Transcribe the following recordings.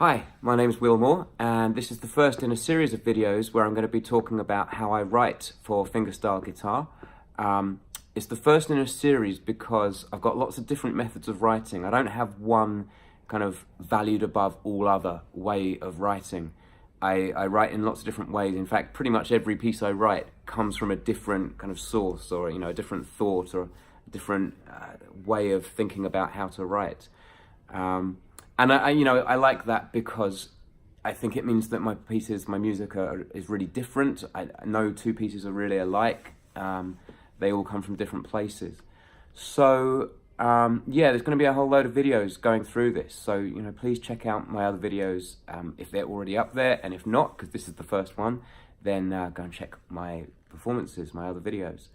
Hi, my name is Will Moore, and this is the first in a series of videos where I'm going to be talking about how I write for fingerstyle guitar. It's the first in a series because I've got lots of different methods of writing. I don't have one kind of valued above all other way of writing. I write in lots of different ways. In fact, pretty much every piece I write comes from a different kind of source, or a different thought, or a different way of thinking about how to write. And I like that because I think it means that my pieces, my music is really different. No two pieces are really alike. They all come from different places. So yeah, there's going to be a whole load of videos going through this. So please check out my other videos if they're already up there, and if not, because this is the first one, then go and check my performances, my other videos.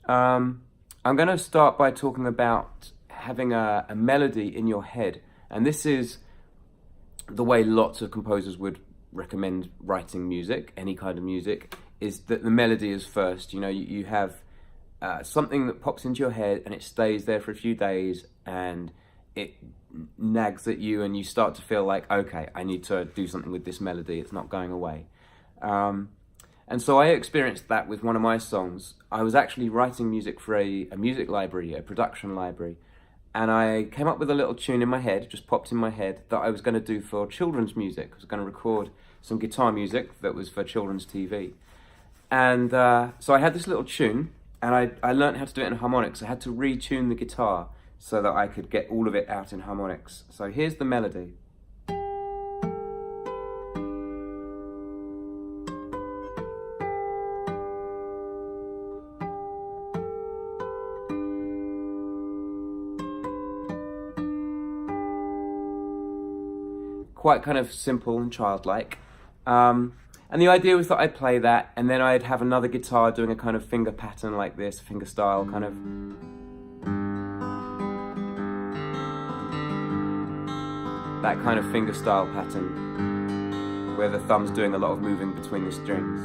I'm going to start by talking about having a melody in your head. And this is the way lots of composers would recommend writing music, any kind of music, is that the melody is first. You have something that pops into your head and it stays there for a few days and it nags at you and you start to feel like, okay, I need to do something with this melody, it's not going away. And so I experienced that with one of my songs. I was actually writing music for a music library, a production library. And I came up with a little tune in my head, just popped in my head, that I was going to do for children's music. I was going to record some guitar music that was for children's TV. And so I had this little tune, and I learned how to do it in harmonics. I had to retune the guitar so that I could get all of it out in harmonics. So here's the melody. Quite kind of simple and childlike. And the idea was that I'd play that and then I'd have another guitar doing a kind of finger pattern like this, fingerstyle kind of. That kind of fingerstyle pattern where the thumb's doing a lot of moving between the strings.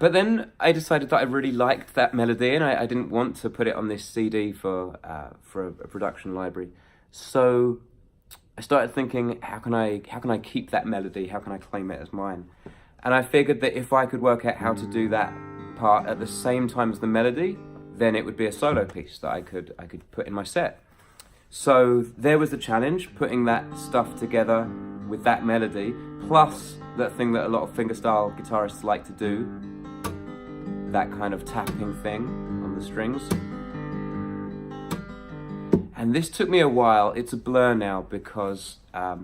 But then I decided that I really liked that melody and I didn't want to put it on this CD for a production library. So I started thinking, how can I keep that melody? How can I claim it as mine? And I figured that if I could work out how to do that part at the same time as the melody, then it would be a solo piece that I could put in my set. So there was the challenge, putting that stuff together with that melody, plus that thing that a lot of fingerstyle guitarists like to do, that kind of tapping thing on the strings. And this took me a while. It's a blur now because I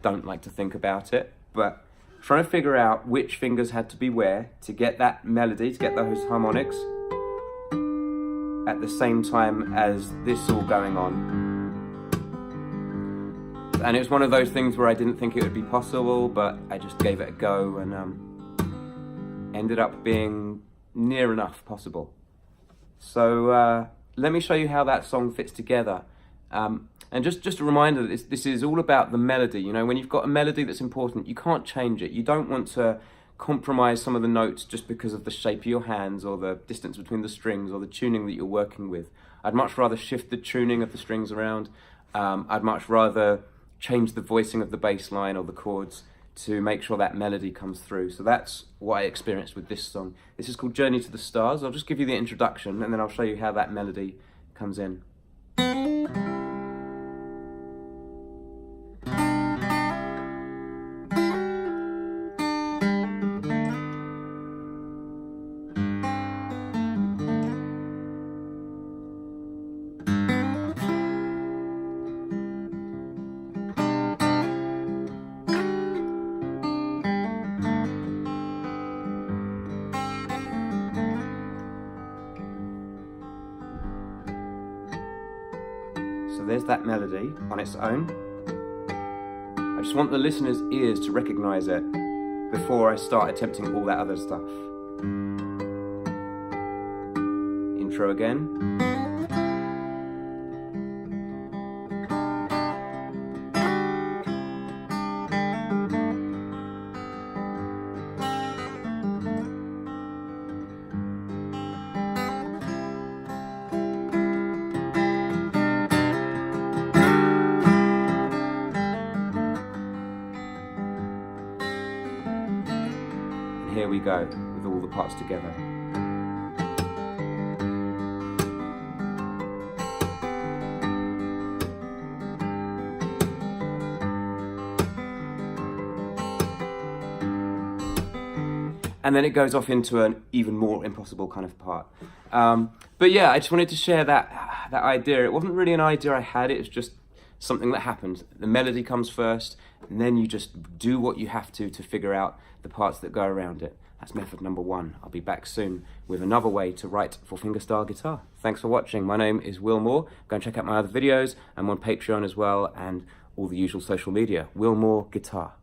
don't like to think about it, but trying to figure out which fingers had to be where to get that melody, to get those harmonics at the same time as this all going on. And it was one of those things where I didn't think it would be possible, but I just gave it a go and ended up being near enough possible. So let me show you how that song fits together. And just a reminder that this is all about the melody. When you've got a melody that's important, you can't change it. You don't want to compromise some of the notes just because of the shape of your hands or the distance between the strings or the tuning that you're working with. I'd much rather shift the tuning of the strings around. I'd much rather change the voicing of the bass line or the chords to make sure that melody comes through. So that's what I experienced with this song. This is called Journey to the Stars. I'll just give you the introduction and then I'll show you how that melody comes in. So there's that melody on its own. I just want the listener's ears to recognize it before I start attempting all that other stuff. Intro again. here we go with all the parts together. And then it goes off into an even more impossible kind of part. But yeah, I just wanted to share that idea. It wasn't really an idea I had, it was just something that happened. The melody comes first, and then you just do what you have to figure out the parts that go around it. That's method number 1. I'll be back soon with another way to write for fingerstyle guitar. Thanks for watching. My name is Will Moore. Go and check out my other videos. I'm on Patreon as well, and all the usual social media. Will Moore Guitar.